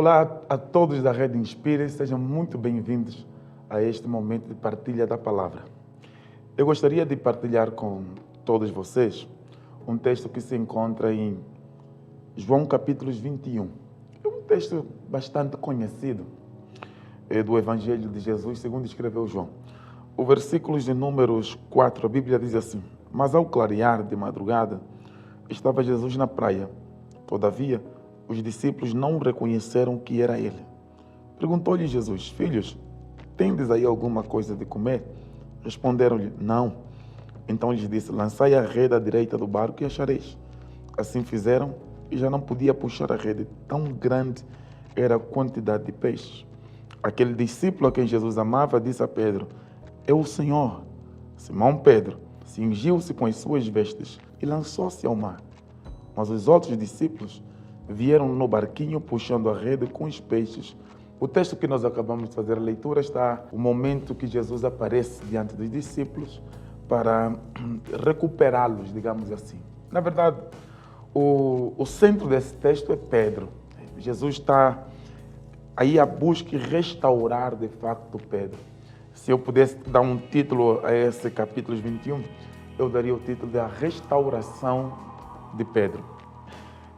Olá a todos da Rede Inspire, sejam muito bem-vindos a este momento de partilha da palavra. Eu gostaria de partilhar com todos vocês um texto que se encontra em João capítulo 21. É um texto bastante conhecido do Evangelho de Jesus, segundo escreveu João. O versículo de números 4, a Bíblia diz assim: Mas ao clarear de madrugada, estava Jesus na praia. Todavia, os discípulos não reconheceram que era ele. Perguntou-lhe Jesus: Filhos, tendes aí alguma coisa de comer? Responderam-lhe: Não. Então lhes disse: Lançai a rede à direita do barco e achareis. Assim fizeram e já não podia puxar a rede, tão grande era a quantidade de peixes. Aquele discípulo a quem Jesus amava disse a Pedro: É o Senhor. Simão Pedro cingiu-se com as suas vestes e lançou-se ao mar. Mas os outros discípulos vieram no barquinho puxando a rede com os peixes. O texto que nós acabamos de fazer a leitura está o momento que Jesus aparece diante dos discípulos para recuperá-los, digamos assim. Na verdade, o centro desse texto é Pedro. Jesus está aí à busca e restaurar de facto Pedro. Se eu pudesse dar um título a esse capítulo 21, eu daria o título de A Restauração de Pedro.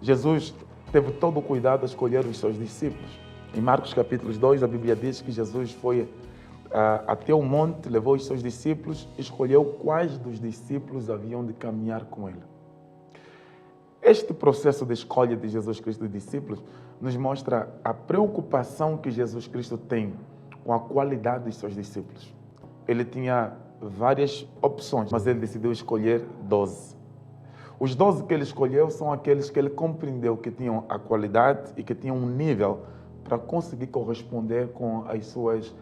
Jesus teve todo o cuidado de escolher os seus discípulos. Em Marcos capítulo 2, a Bíblia diz que Jesus foi até o monte, levou os seus discípulos, escolheu quais dos discípulos haviam de caminhar com ele. Este processo de escolha de Jesus Cristo de discípulos nos mostra a preocupação que Jesus Cristo tem com a qualidade dos seus discípulos. Ele tinha várias opções, mas ele decidiu escolher 12. Os 12 que ele escolheu são aqueles que ele compreendeu que tinham a qualidade e que tinham um nível para conseguir corresponder com as suas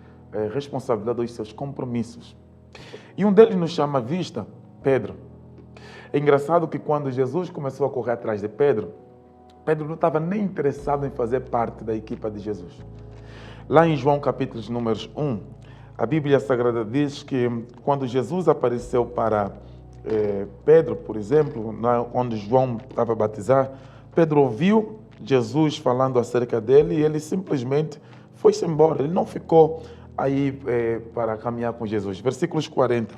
responsabilidades, os seus compromissos. E um deles nos chama à vista, Pedro. É engraçado que quando Jesus começou a correr atrás de Pedro, Pedro não estava nem interessado em fazer parte da equipa de Jesus. Lá em João capítulo números 1, a Bíblia Sagrada diz que quando Jesus apareceu para Pedro, por exemplo, onde João estava a batizar, Pedro ouviu Jesus falando acerca dele e ele simplesmente foi-se embora. Ele não ficou aí para caminhar com Jesus. Versículos 40.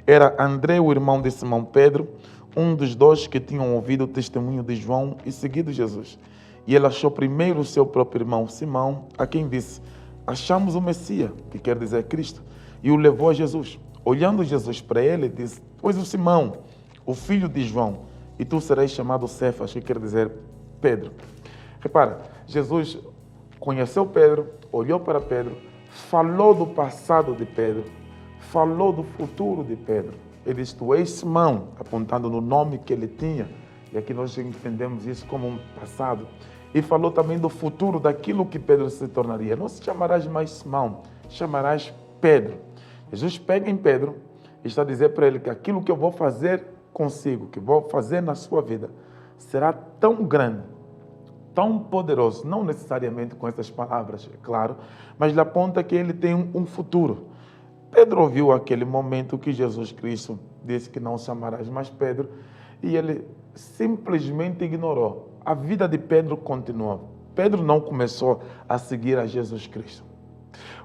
Era André, o irmão de Simão Pedro, um dos dois que tinham ouvido o testemunho de João e seguido Jesus. E ele achou primeiro o seu próprio irmão Simão, a quem disse: Achamos o Messias, que quer dizer Cristo, e o levou a Jesus. Olhando Jesus para ele, disse: Pois o Simão, o filho de João, e tu serás chamado Cefas, que quer dizer Pedro. Repara, Jesus conheceu Pedro, olhou para Pedro, falou do passado de Pedro, falou do futuro de Pedro. Ele disse: Tu és Simão, apontando no nome que ele tinha, e aqui nós entendemos isso como um passado. E falou também do futuro, daquilo que Pedro se tornaria. Não se chamarás mais Simão, chamarás Pedro. Jesus pega em Pedro e está a dizer para ele que aquilo que eu vou fazer consigo, que vou fazer na sua vida, será tão grande, tão poderoso, não necessariamente com essas palavras, é claro, mas ele aponta que ele tem um futuro. Pedro ouviu aquele momento que Jesus Cristo disse que não chamarás mais Pedro e ele simplesmente ignorou. A vida de Pedro continuou. Pedro não começou a seguir a Jesus Cristo.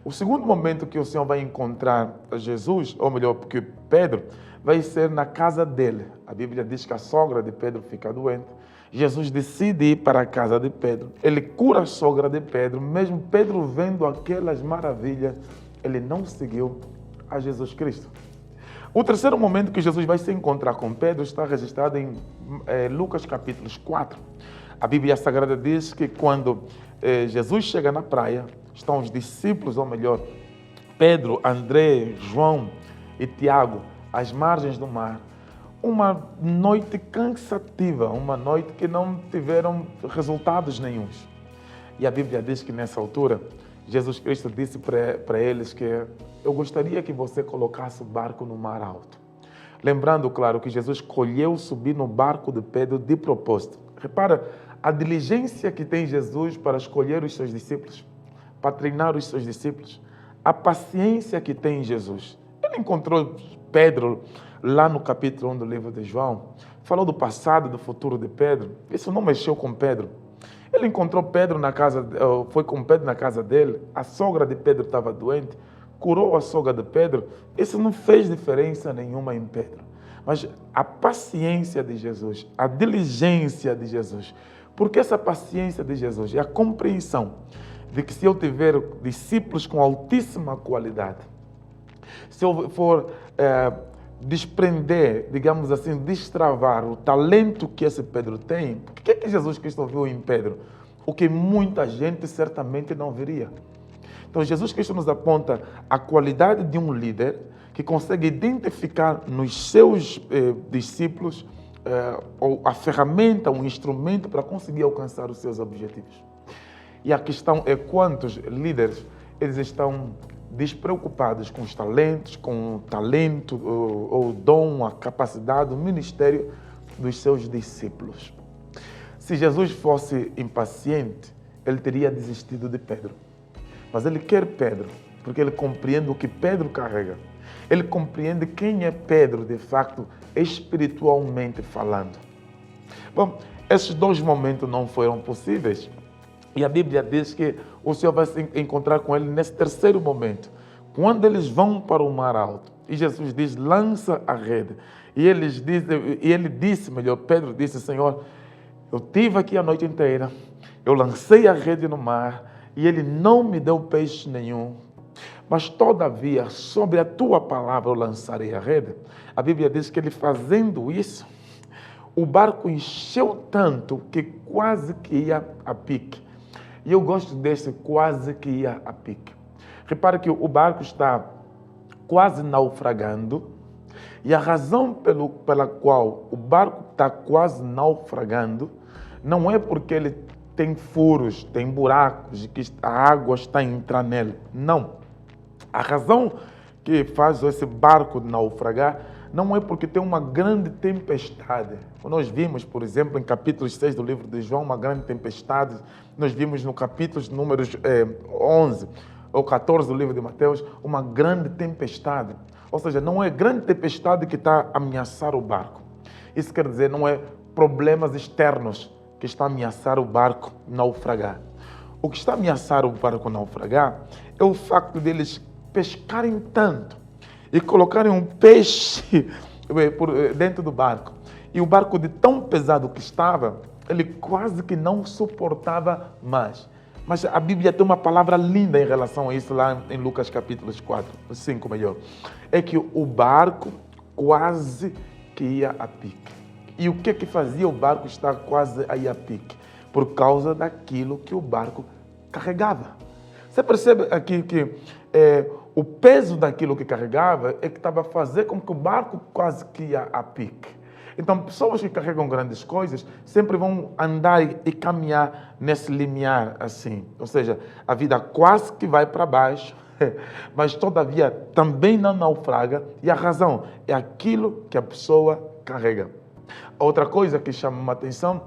O segundo momento que o Senhor vai encontrar Jesus, ou melhor, porque Pedro, vai ser na casa dele. A Bíblia diz que a sogra de Pedro fica doente. Jesus decide ir para a casa de Pedro. Ele cura a sogra de Pedro. Mesmo Pedro vendo aquelas maravilhas, ele não seguiu a Jesus Cristo. O terceiro momento que Jesus vai se encontrar com Pedro está registrado em Lucas capítulo 4. A Bíblia Sagrada diz que quando Jesus chega na praia, estão os discípulos, ou melhor, Pedro, André, João e Tiago, às margens do mar. Uma noite cansativa, uma noite que não tiveram resultados nenhuns. E a Bíblia diz que nessa altura, Jesus Cristo disse para eles que eu gostaria que você colocasse o barco no mar alto. Lembrando, claro, que Jesus escolheu subir no barco de Pedro de propósito. Repara a diligência que tem Jesus para escolher os seus discípulos, para treinar os seus discípulos, a paciência que tem Jesus. Ele encontrou Pedro lá no capítulo 1 do livro de João, falou do passado, do futuro de Pedro. Isso não mexeu com Pedro. Ele encontrou Pedro na casa, foi com Pedro na casa dele, a sogra de Pedro estava doente, curou a sogra de Pedro. Isso não fez diferença nenhuma em Pedro. Mas a paciência de Jesus, a diligência de Jesus, porque essa paciência de Jesus é a compreensão de que se eu tiver discípulos com altíssima qualidade, se eu for desprender, digamos assim, destravar o talento que esse Pedro tem, o que é que Jesus Cristo viu em Pedro? O que muita gente certamente não veria. Então, Jesus Cristo nos aponta a qualidade de um líder que consegue identificar nos seus discípulos a ferramenta, um instrumento para conseguir alcançar os seus objetivos. E a questão é quantos líderes eles estão despreocupados com os talentos, com o talento, ou o dom, a capacidade, o ministério dos seus discípulos. Se Jesus fosse impaciente, ele teria desistido de Pedro. Mas ele quer Pedro, porque ele compreende o que Pedro carrega. Ele compreende quem é Pedro, de facto, espiritualmente falando. Bom, esses dois momentos não foram possíveis. E a Bíblia diz que o Senhor vai se encontrar com ele nesse terceiro momento, quando eles vão para o mar alto. E Jesus diz, lança a rede. E ele disse, Pedro disse, Senhor, eu estive aqui a noite inteira, eu lancei a rede no mar, e ele não me deu peixe nenhum. Mas, todavia, sobre a tua palavra eu lançarei a rede. A Bíblia diz que ele fazendo isso, o barco encheu tanto que quase que ia a pique. E eu gosto desse quase que ia a pique. Repare que o barco está quase naufragando, e a razão pela qual o barco está quase naufragando não é porque ele tem furos, tem buracos, e que a água está a entrar nele. Não. A razão que faz esse barco naufragar não é porque tem uma grande tempestade. Nós vimos, por exemplo, em capítulo 6 do livro de João, uma grande tempestade. Nós vimos no capítulo números 11 ou 14 do livro de Mateus, uma grande tempestade. Ou seja, não é grande tempestade que está a ameaçar o barco. Isso quer dizer, não é problemas externos que está a ameaçar o barco naufragar. O que está a ameaçar o barco naufragar é o facto deles pescarem tanto e colocarem um peixe dentro do barco. E o barco, de tão pesado que estava, ele quase que não suportava mais. Mas a Bíblia tem uma palavra linda em relação a isso, lá em Lucas capítulo 5 melhor. É que o barco quase que ia a pique. E o que fazia o barco estar quase a ir a pique? Por causa daquilo que o barco carregava. Você percebe aqui que o peso daquilo que carregava é que estava a fazer com que o barco quase que ia a pique. Então, pessoas que carregam grandes coisas sempre vão andar e caminhar nesse limiar assim. Ou seja, a vida quase que vai para baixo, mas todavia também não naufraga. E a razão é aquilo que a pessoa carrega. Outra coisa que chama uma atenção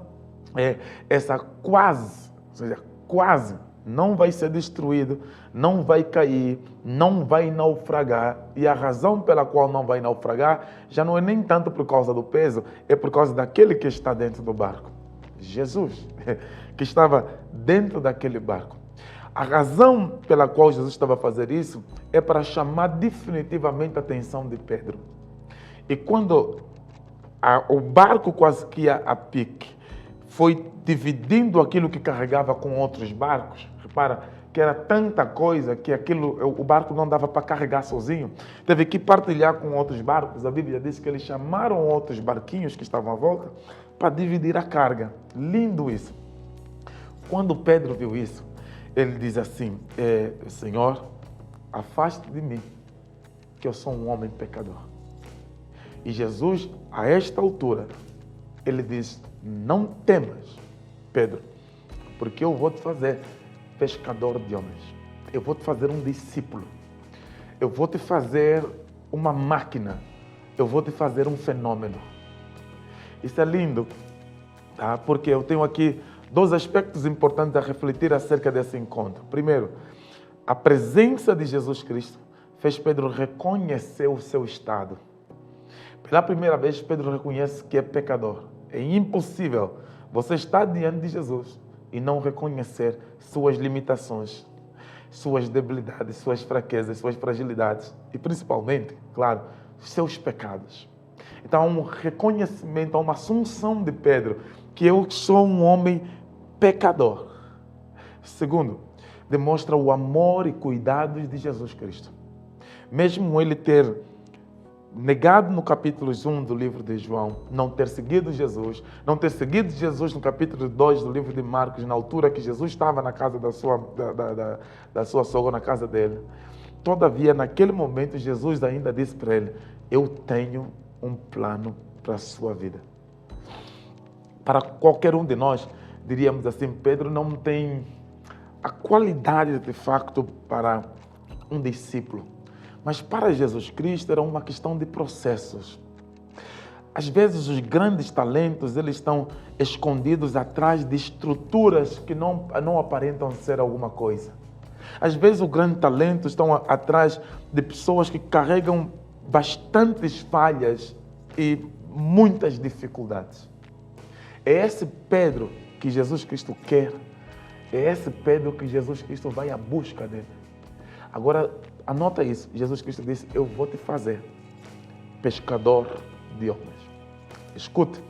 é essa quase, ou seja, quase não vai ser destruído, não vai cair, não vai naufragar. E a razão pela qual não vai naufragar já não é nem tanto por causa do peso, é por causa daquele que está dentro do barco. Jesus, que estava dentro daquele barco. A razão pela qual Jesus estava a fazer isso é para chamar definitivamente a atenção de Pedro. E quando o barco quase que ia a pique, foi dividindo aquilo que carregava com outros barcos. Repara que era tanta coisa que o barco não dava para carregar sozinho. Teve que partilhar com outros barcos. A Bíblia diz que eles chamaram outros barquinhos que estavam à volta para dividir a carga. Lindo isso. Quando Pedro viu isso, ele diz assim, Senhor, afaste de mim, que eu sou um homem pecador. E Jesus, a esta altura, ele diz, não temas, Pedro, porque eu vou te fazer pescador de homens. Eu vou te fazer um discípulo. Eu vou te fazer uma máquina. Eu vou te fazer um fenômeno. Isso é lindo, tá? Porque eu tenho aqui dois aspectos importantes a refletir acerca desse encontro. Primeiro, a presença de Jesus Cristo fez Pedro reconhecer o seu estado. Pela primeira vez, Pedro reconhece que é pecador. É impossível você estar diante de Jesus e não reconhecer suas limitações, suas debilidades, suas fraquezas, suas fragilidades e principalmente, claro, seus pecados. Então há um reconhecimento, há uma assunção de Pedro, que eu sou um homem pecador. Segundo, demonstra o amor e cuidados de Jesus Cristo. Mesmo ele ter negado no capítulo 1 do livro de João, não ter seguido Jesus, não ter seguido Jesus no capítulo 2 do livro de Marcos, na altura que Jesus estava na casa da sua sogra, na casa dele. Todavia, naquele momento, Jesus ainda disse para ele: eu tenho um plano para a sua vida. Para qualquer um de nós, diríamos assim, Pedro não tem a qualidade de facto para um discípulo. Mas para Jesus Cristo era uma questão de processos. Às vezes os grandes talentos, eles estão escondidos atrás de estruturas que não aparentam ser alguma coisa. Às vezes o grande talento estão atrás de pessoas que carregam bastantes falhas e muitas dificuldades. É esse Pedro que Jesus Cristo quer. É esse Pedro que Jesus Cristo vai à busca dele. Agora, anota isso. Jesus Cristo disse: eu vou te fazer pescador de homens. Escute,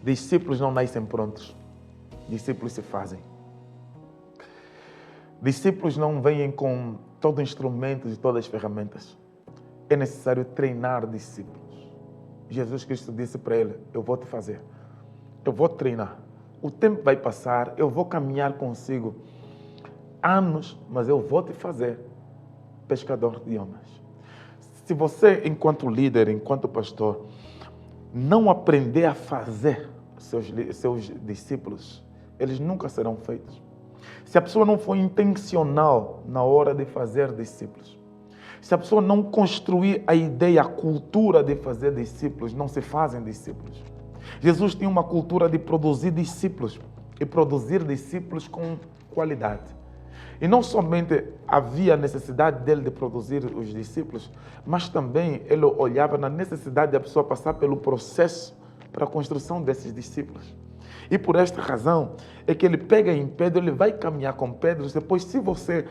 discípulos não nascem prontos. Discípulos se fazem. Discípulos não vêm com todo instrumento e todas as ferramentas. É necessário treinar discípulos. Jesus Cristo disse para ele: eu vou te fazer. Eu vou te treinar. O tempo vai passar, eu vou caminhar consigo anos, mas eu vou te fazer pescador de homens. Se você, enquanto líder, enquanto pastor, não aprender a fazer seus discípulos, eles nunca serão feitos. Se a pessoa não for intencional na hora de fazer discípulos, se a pessoa não construir a ideia, a cultura de fazer discípulos, não se fazem discípulos. Jesus tinha uma cultura de produzir discípulos e produzir discípulos com qualidade. E não somente havia necessidade dele de produzir os discípulos, mas também ele olhava na necessidade da pessoa passar pelo processo para a construção desses discípulos. E por esta razão é que ele pega em Pedro, ele vai caminhar com Pedro. Depois, se você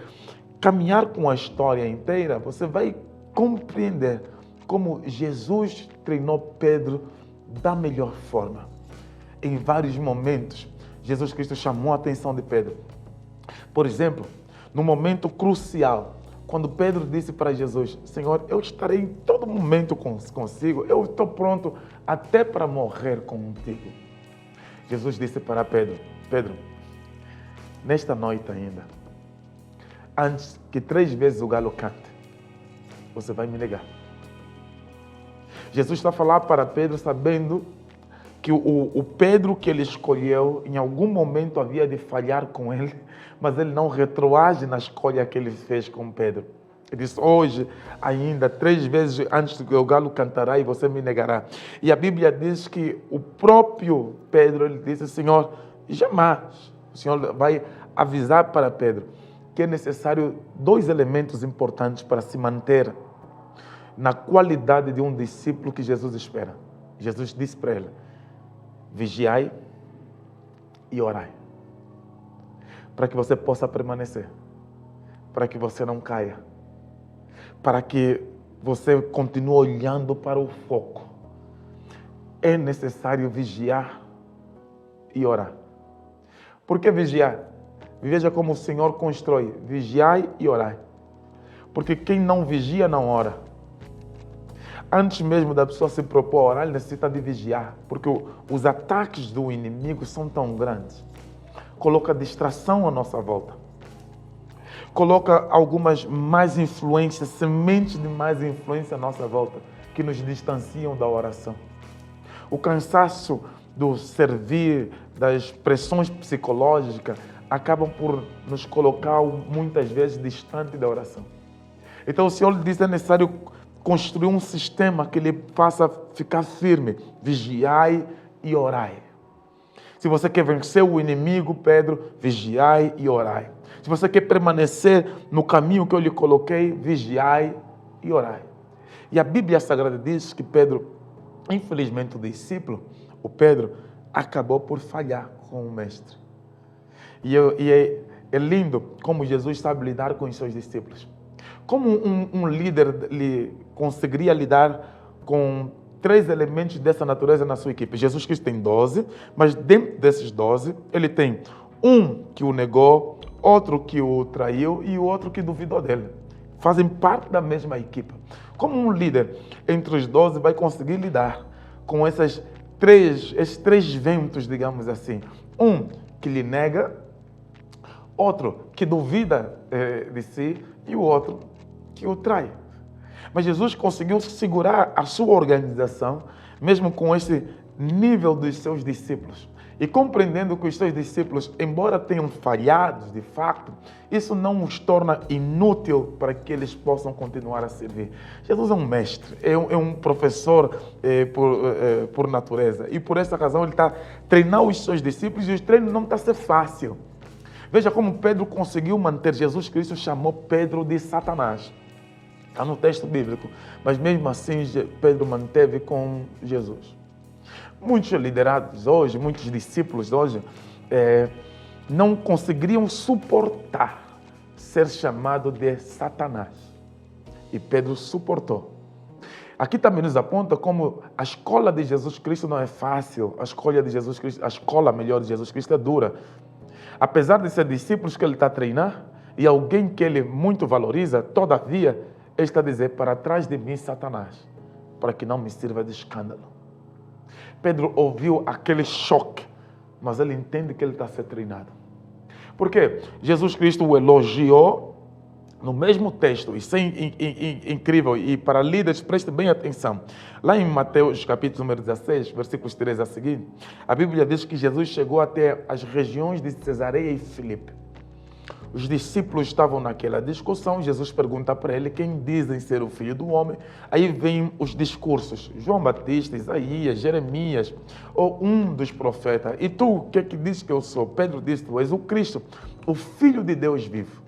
caminhar com a história inteira, você vai compreender como Jesus treinou Pedro da melhor forma. Em vários momentos, Jesus Cristo chamou a atenção de Pedro. Por exemplo, no momento crucial, quando Pedro disse para Jesus: Senhor, eu estarei em todo momento consigo, eu estou pronto até para morrer contigo. Jesus disse para Pedro: Pedro, nesta noite ainda, antes que 3 vezes o galo cante, você vai me negar. Jesus está a falar para Pedro sabendo que o Pedro que ele escolheu, em algum momento havia de falhar com ele, mas ele não retroage na escolha que ele fez com Pedro. Ele disse: hoje ainda 3 vezes antes que o galo cantará e você me negará. E a Bíblia diz que o próprio Pedro, ele disse: Senhor, jamais. O Senhor vai avisar para Pedro que é necessário 2 elementos importantes para se manter na qualidade de um discípulo que Jesus espera. Jesus disse para ele: vigiai e orai, para que você possa permanecer, para que você não caia, para que você continue olhando para o foco. É necessário vigiar e orar. Por que vigiar? Veja como o Senhor constrói: vigiai e orai. Porque quem não vigia não ora. Antes mesmo da pessoa se propor a orar, ele necessita de vigiar, porque os ataques do inimigo são tão grandes. Coloca distração à nossa volta. Coloca algumas más influências, sementes de mais influência à nossa volta, que nos distanciam da oração. O cansaço do servir, das pressões psicológicas, acabam por nos colocar muitas vezes distante da oração. Então o Senhor diz que é necessário construir um sistema que lhe faça ficar firme. Vigiai e orai. Se você quer vencer o inimigo, Pedro, vigiai e orai. Se você quer permanecer no caminho que eu lhe coloquei, vigiai e orai. E a Bíblia Sagrada diz que Pedro, infelizmente o discípulo, o Pedro, acabou por falhar com o mestre. E é lindo como Jesus sabe lidar com os seus discípulos. Como um líder conseguiria lidar com 3 elementos dessa natureza na sua equipe? Jesus Cristo tem 12, mas dentro desses 12, ele tem um que o negou, outro que o traiu e o outro que duvidou dele. Fazem parte da mesma equipe. Como um líder entre os 12 vai conseguir lidar com esses três ventos, digamos assim? Um que lhe nega, outro que duvida de si e o outro que o trai. Mas Jesus conseguiu segurar a sua organização, mesmo com esse nível dos seus discípulos. E compreendendo que os seus discípulos, embora tenham falhado de facto, isso não os torna inútil para que eles possam continuar a servir. Jesus é um mestre, é um professor por natureza. E por essa razão ele está treinando os seus discípulos e o treino não está a ser fácil. Veja como Pedro conseguiu manter. Jesus Cristo chamou Pedro de Satanás. Está no texto bíblico. Mas mesmo assim Pedro manteve com Jesus. Muitos liderados hoje, muitos discípulos hoje, não conseguiriam suportar ser chamado de Satanás. E Pedro suportou. Aqui também nos aponta como a escola de Jesus Cristo não é fácil. A escola de Jesus Cristo é dura. Apesar de ser discípulos que ele está a treinar e alguém que ele muito valoriza, todavia, ele está a dizer: para trás de mim, Satanás, para que não me sirva de escândalo. Pedro ouviu aquele choque, mas ele entende que ele está a ser treinado. Por quê? Jesus Cristo o elogiou no mesmo texto. Isso é incrível. E para líderes, preste bem atenção. Lá em Mateus, capítulo número 16, versículos 3 a seguir, a Bíblia diz que Jesus chegou até as regiões de Cesareia e Filipe. Os discípulos estavam naquela discussão. Jesus pergunta para ele: quem dizem ser o Filho do Homem? Aí vêm os discursos. João Batista, Isaías, Jeremias, ou um dos profetas. E tu, o que é que diz que eu sou? Pedro disse: tu és o Cristo, o Filho de Deus vivo.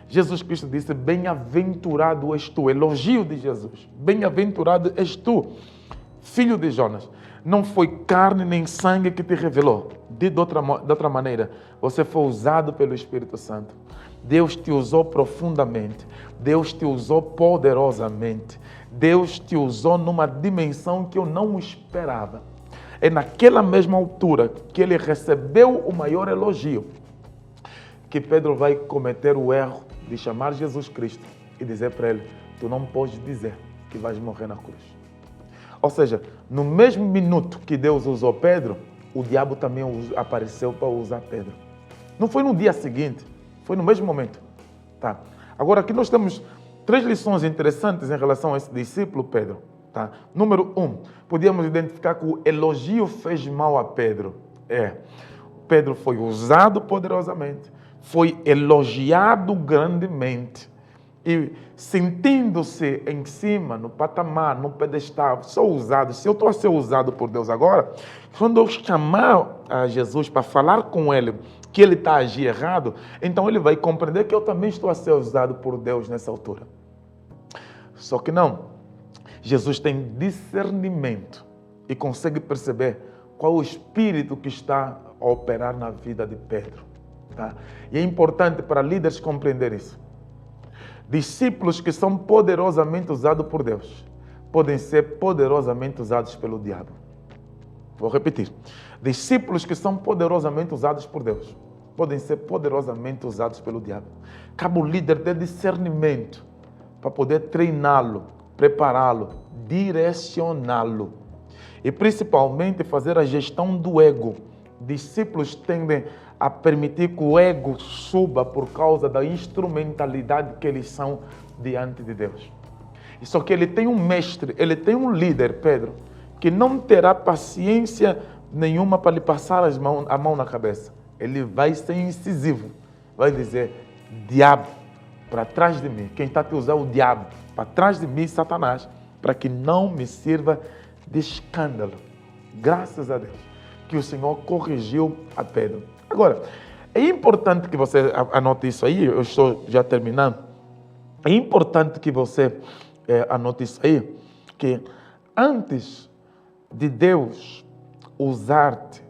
Jesus Cristo disse: bem-aventurado és tu. Elogio de Jesus. Bem-aventurado és tu, filho de Jonas. Não foi carne nem sangue que te revelou. De outra maneira, você foi usado pelo Espírito Santo. Deus te usou profundamente. Deus te usou poderosamente. Deus te usou numa dimensão que eu não esperava. É naquela mesma altura que ele recebeu o maior elogio que Pedro vai cometer o erro de chamar Jesus Cristo e dizer para ele: tu não podes dizer que vais morrer na cruz. Ou seja, no mesmo minuto que Deus usou Pedro, o diabo também apareceu para usar Pedro. Não foi no dia seguinte, foi no mesmo momento. Tá? Agora, aqui nós temos 3 lições interessantes em relação a esse discípulo Pedro. Tá? Número 1, podíamos identificar que o elogio fez mal a Pedro. Pedro foi usado poderosamente, foi elogiado grandemente e sentindo-se em cima, no patamar, no pedestal, sou usado. Se eu estou a ser usado por Deus agora, quando eu chamar a Jesus para falar com ele que ele está a agir errado, então ele vai compreender que eu também estou a ser usado por Deus nessa altura. Só que não. Jesus tem discernimento e consegue perceber qual o espírito que está a operar na vida de Pedro. Tá? E é importante para líderes compreender isso. Discípulos que são poderosamente usados por Deus podem ser poderosamente usados pelo diabo. Vou repetir. Discípulos que são poderosamente usados por Deus podem ser poderosamente usados pelo diabo. Cabe o líder ter discernimento para poder treiná-lo, prepará-lo, direcioná-lo e principalmente fazer a gestão do ego. Discípulos tendem a permitir que o ego suba por causa da instrumentalidade que eles são diante de Deus. Só que ele tem um mestre, ele tem um líder, Pedro, que não terá paciência nenhuma para lhe passar a mão na cabeça. Ele vai ser incisivo, vai dizer: diabo, para trás de mim. Quem está a te usar é o diabo, para trás de mim, Satanás, para que não me sirva de escândalo. Graças a Deus que o Senhor corrigiu a Pedro. Agora, é importante que você anote isso aí, eu estou já terminando. É importante que você anote isso aí, que antes de Deus usar-te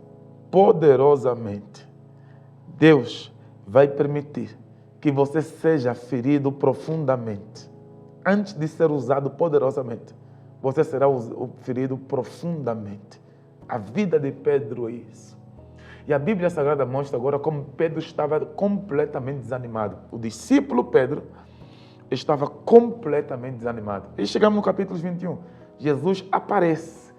poderosamente, Deus vai permitir que você seja ferido profundamente. Antes de ser usado poderosamente, você será ferido profundamente. A vida de Pedro é isso. E a Bíblia Sagrada mostra agora como Pedro estava completamente desanimado. O discípulo Pedro estava completamente desanimado. E chegamos no capítulo 21. Jesus aparece.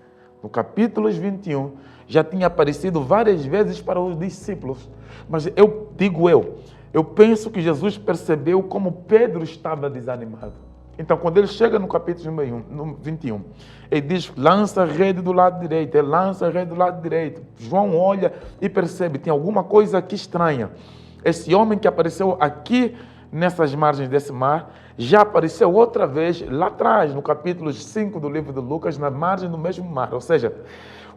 No capítulo 21, já tinha aparecido várias vezes para os discípulos. Mas eu penso que Jesus percebeu como Pedro estava desanimado. Então, quando ele chega no capítulo 21, ele diz, lança a rede do lado direito. Ele lança a rede do lado direito. João olha e percebe, tem alguma coisa aqui estranha. Esse homem que apareceu aqui, nessas margens desse mar, já apareceu outra vez lá atrás, no capítulo 5 do livro de Lucas, na margem do mesmo mar. Ou seja,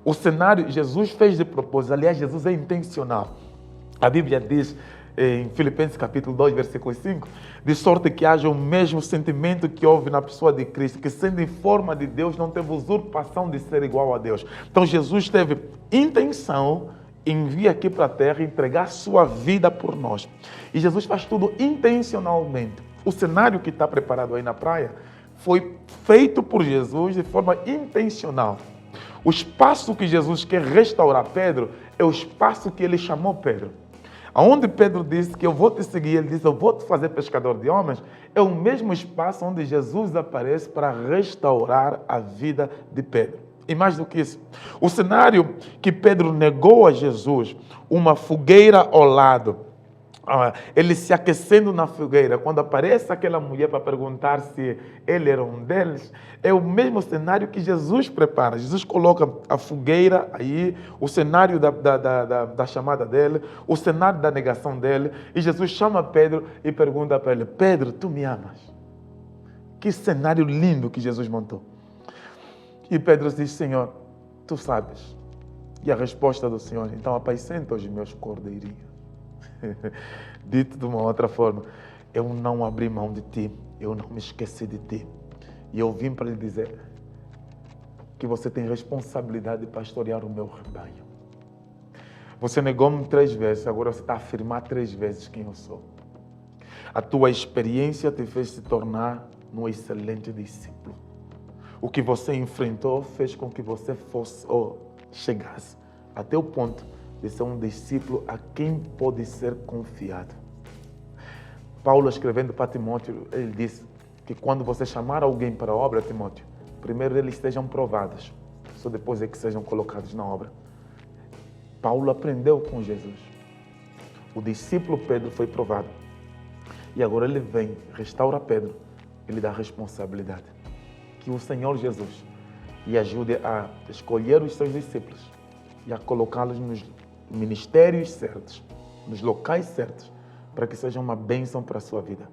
o cenário Jesus fez de propósito. Aliás, Jesus é intencional. A Bíblia diz em Filipenses capítulo 2, versículo 5, de sorte que haja o mesmo sentimento que houve na pessoa de Cristo, que sendo em forma de Deus, não teve usurpação de ser igual a Deus. Então Jesus teve intenção em vir aqui para a terra entregar sua vida por nós. E Jesus faz tudo intencionalmente. O cenário que está preparado aí na praia foi feito por Jesus de forma intencional. O espaço que Jesus quer restaurar Pedro é o espaço que ele chamou Pedro. Aonde Pedro disse que eu vou te seguir, ele disse eu vou te fazer pescador de homens, é o mesmo espaço onde Jesus aparece para restaurar a vida de Pedro. E mais do que isso, o cenário que Pedro negou a Jesus, uma fogueira ao lado, ele se aquecendo na fogueira, quando aparece aquela mulher para perguntar se ele era um deles, é o mesmo cenário que Jesus prepara. Jesus coloca a fogueira aí, o cenário da chamada dele, o cenário da negação dele, e Jesus chama Pedro e pergunta para ele, Pedro, tu me amas? Que cenário lindo que Jesus montou. E Pedro diz, Senhor, tu sabes. E a resposta do Senhor, então apacenta os meus cordeirinhos. Dito de uma outra forma, eu não abri mão de ti, eu não me esqueci de ti. E eu vim para lhe dizer que você tem responsabilidade de pastorear o meu rebanho. Você negou-me 3 vezes, agora você está a afirmar 3 vezes quem eu sou. A tua experiência te fez se tornar um excelente discípulo. O que você enfrentou fez com que você fosse ou chegasse até o ponto de ser um discípulo a quem pode ser confiado. Paulo, escrevendo para Timóteo, ele disse que quando você chamar alguém para a obra, Timóteo, primeiro eles sejam provados, só depois é que sejam colocados na obra. Paulo aprendeu com Jesus. O discípulo Pedro foi provado. E agora ele vem, restaura Pedro, ele dá responsabilidade. Que o Senhor Jesus lhe ajude a escolher os seus discípulos e a colocá-los nos ministérios certos, nos locais certos, para que sejam uma bênção para a sua vida.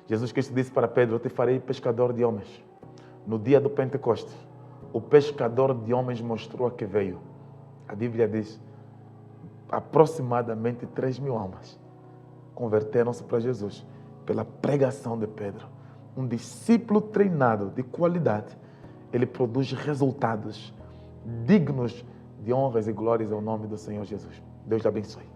Jesus Cristo disse para Pedro, eu te farei pescador de homens. No dia do Pentecostes, o pescador de homens mostrou a que veio. A Bíblia diz, aproximadamente 3.000 almas converteram-se para Jesus pela pregação de Pedro. Um discípulo treinado de qualidade, ele produz resultados dignos de honras e glórias ao nome do Senhor Jesus. Deus te abençoe.